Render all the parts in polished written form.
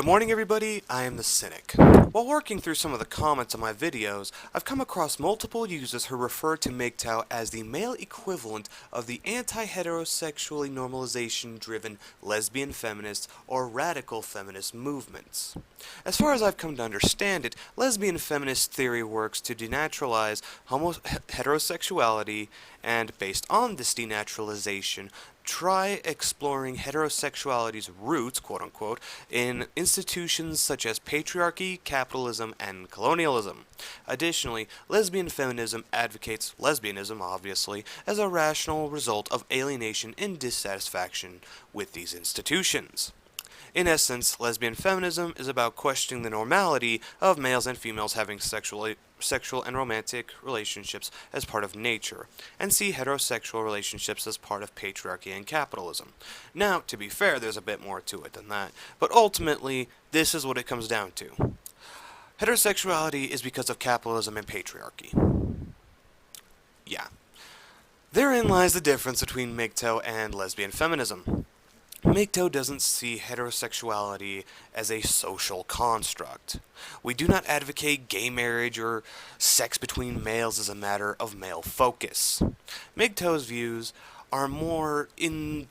Good morning everybody, I am the Cynic. While working through some of the comments on my videos, I've come across multiple users who refer to MGTOW as the male equivalent of the anti-heterosexually normalization-driven lesbian feminist or radical feminist movements. As far as I've come to understand it, lesbian feminist theory works to denaturalize heterosexuality and, based on this denaturalization, try exploring heterosexuality's roots, quote-unquote, in institutions such as patriarchy, capitalism, and colonialism. Additionally, lesbian feminism advocates lesbianism, obviously, as a rational result of alienation and dissatisfaction with these institutions. In essence, lesbian feminism is about questioning the normality of males and females having sexual and romantic relationships as part of nature, and see heterosexual relationships as part of patriarchy and capitalism. Now, to be fair, there's a bit more to it than that, but ultimately, this is what it comes down to. Heterosexuality is because of capitalism and patriarchy. Yeah. Therein lies the difference between MGTOW and lesbian feminism. MGTOW doesn't see heterosexuality as a social construct. We do not advocate gay marriage or sex between males as a matter of male focus. MGTOW's views are more in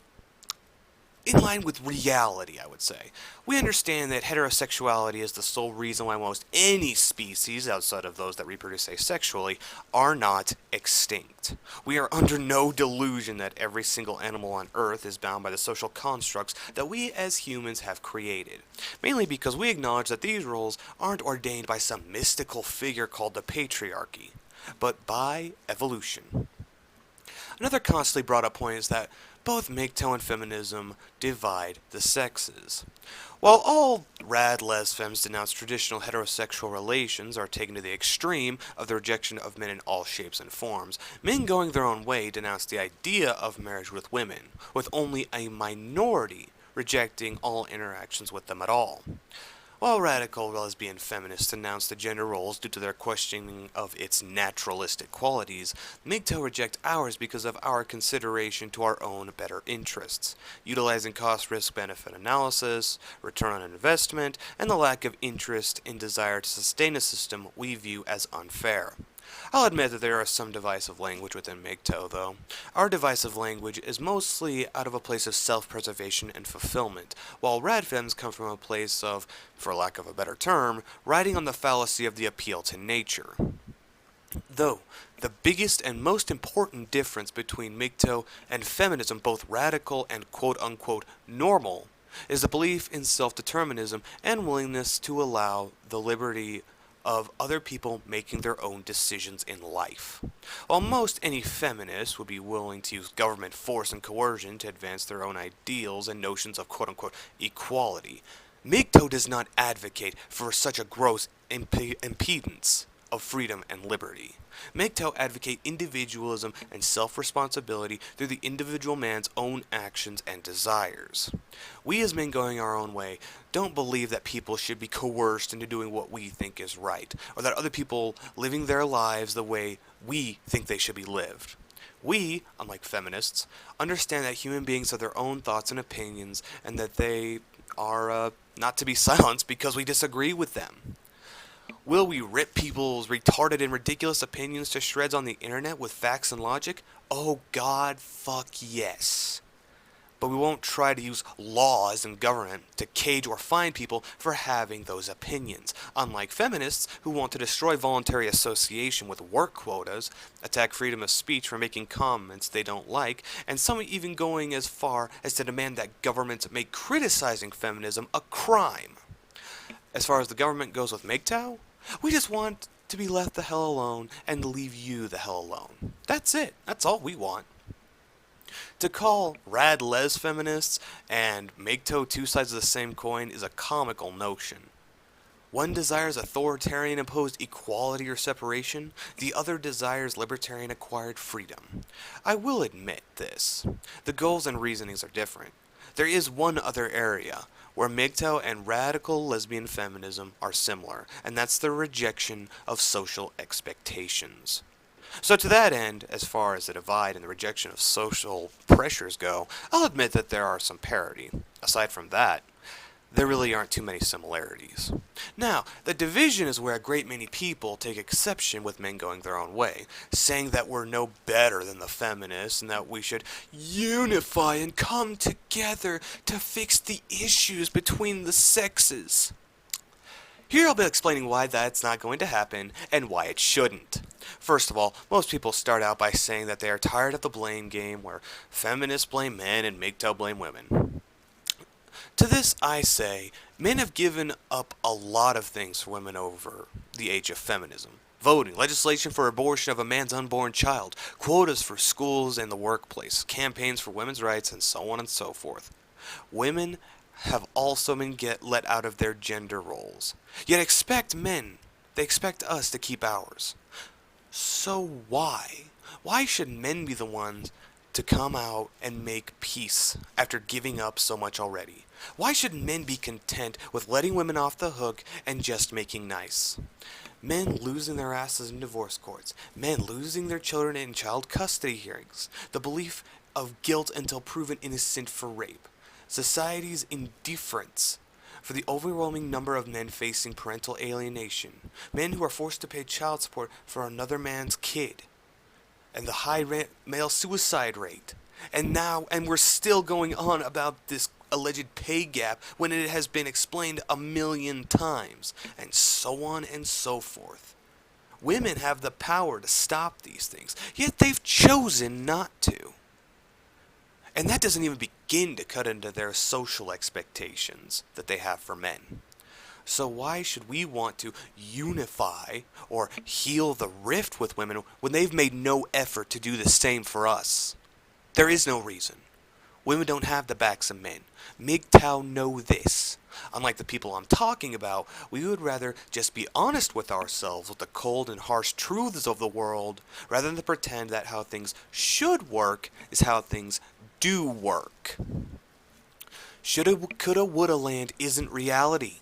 line with reality, I would say. We understand that heterosexuality is the sole reason why most any species, outside of those that reproduce asexually, are not extinct. We are under no delusion that every single animal on Earth is bound by the social constructs that we as humans have created, mainly because we acknowledge that these roles aren't ordained by some mystical figure called the patriarchy, but by evolution. Another constantly brought up point is that both MGTOW and feminism divide the sexes. While all rad lesfems denounce traditional heterosexual relations are taken to the extreme of the rejection of men in all shapes and forms, men going their own way denounce the idea of marriage with women, with only a minority rejecting all interactions with them at all. While radical lesbian feminists denounce the gender roles due to their questioning of its naturalistic qualities, MGTOW reject ours because of our consideration to our own better interests, utilizing cost-risk-benefit analysis, return on investment, and the lack of interest and desire to sustain a system we view as unfair. I'll admit that there is some divisive language within MGTOW, though. Our divisive language is mostly out of a place of self-preservation and fulfillment, while radfems come from a place of, for lack of a better term, riding on the fallacy of the appeal to nature. Though, the biggest and most important difference between MGTOW and feminism, both radical and quote-unquote normal, is the belief in self-determinism and willingness to allow the liberty of other people making their own decisions in life. While most any feminist would be willing to use government force and coercion to advance their own ideals and notions of quote-unquote equality, MGTOW does not advocate for such a gross impedance of freedom and liberty. MGTOW advocate individualism and self-responsibility through the individual man's own actions and desires. We as men going our own way don't believe that people should be coerced into doing what we think is right, or that other people living their lives the way we think they should be lived. We, unlike feminists, understand that human beings have their own thoughts and opinions, and that they are not to be silenced because we disagree with them. Will we rip people's retarded and ridiculous opinions to shreds on the internet with facts and logic? Oh God, fuck yes. But we won't try to use laws and government to cage or fine people for having those opinions, unlike feminists who want to destroy voluntary association with work quotas, attack freedom of speech for making comments they don't like, and some even going as far as to demand that governments make criticizing feminism a crime. As far as the government goes with MGTOW, we just want to be left the hell alone and leave you the hell alone. That's it. That's all we want. To call rad les feminists and MGTOW two sides of the same coin is a comical notion. One desires authoritarian imposed equality or separation, the other desires libertarian acquired freedom. I will admit this. The goals and reasonings are different. There is one other area where MGTOW and radical lesbian feminism are similar, and that's the rejection of social expectations. So to that end, as far as the divide and the rejection of social pressures go, I'll admit that there are some parity. Aside from that, there really aren't too many similarities. Now, the division is where a great many people take exception with men going their own way, saying that we're no better than the feminists and that we should unify and come together to fix the issues between the sexes. Here I'll be explaining why that's not going to happen and why it shouldn't. First of all, most people start out by saying that they are tired of the blame game where feminists blame men and MGTOW blame women. To this I say, men have given up a lot of things for women over the age of feminism. Voting, legislation for abortion of a man's unborn child, quotas for schools and the workplace, campaigns for women's rights, and so on and so forth. Women have also been let out of their gender roles. Yet they expect us to keep ours. So why? Why should men be the ones to come out and make peace after giving up so much already? Why should men be content with letting women off the hook and just making nice? Men losing their asses in divorce courts, men losing their children in child custody hearings, the belief of guilt until proven innocent for rape, society's indifference for the overwhelming number of men facing parental alienation, men who are forced to pay child support for another man's kid, and the high male suicide rate. And we're still going on about this alleged pay gap when it has been explained a million times, and so on and so forth. Women have the power to stop these things, yet they've chosen not to. And that doesn't even begin to cut into their social expectations that they have for men. So why should we want to unify or heal the rift with women when they've made no effort to do the same for us? There is no reason. Women don't have the backs of men. MGTOW know this. Unlike the people I'm talking about, we would rather just be honest with ourselves with the cold and harsh truths of the world, rather than pretend that how things should work is how things do work. Shoulda, coulda, woulda land isn't reality.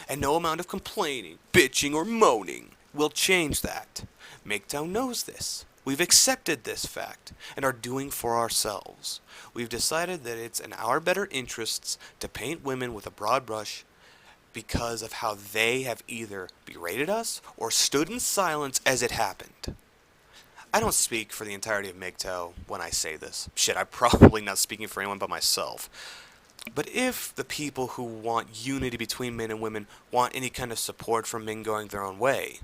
And no amount of complaining, bitching, or moaning will change that. MGTOW knows this. We've accepted this fact and are doing for ourselves. We've decided that it's in our better interests to paint women with a broad brush because of how they have either berated us or stood in silence as it happened. I don't speak for the entirety of MGTOW when I say this. Shit, I'm probably not speaking for anyone but myself. But if the people who want unity between men and women want any kind of support from men going their own way,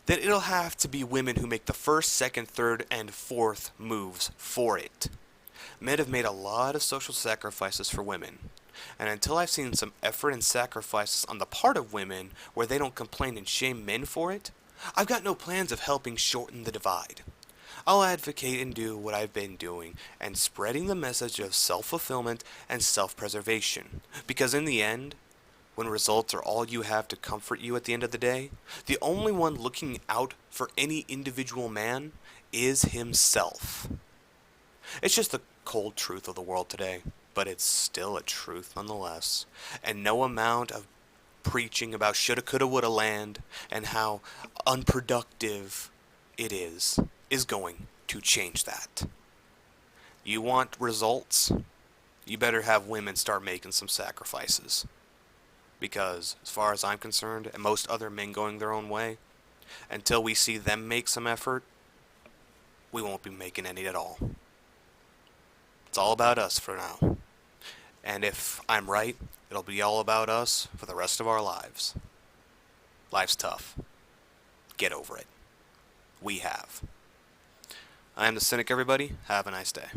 then it'll have to be women who make the first, second, third, and fourth moves for it. Men have made a lot of social sacrifices for women, and until I've seen some effort and sacrifices on the part of women where they don't complain and shame men for it, I've got no plans of helping shorten the divide. I'll advocate and do what I've been doing and spreading the message of self-fulfillment and self-preservation, because in the end, when results are all you have to comfort you at the end of the day, the only one looking out for any individual man is himself. It's just the cold truth of the world today, but it's still a truth nonetheless, and no amount of preaching about shoulda, coulda, woulda land and how unproductive it is going to change that. You want results? You better have women start making some sacrifices. Because, as far as I'm concerned, and most other men going their own way, until we see them make some effort, we won't be making any at all. It's all about us for now. And if I'm right, it'll be all about us for the rest of our lives. Life's tough. Get over it. We have. I am the Cynic, everybody. Have a nice day.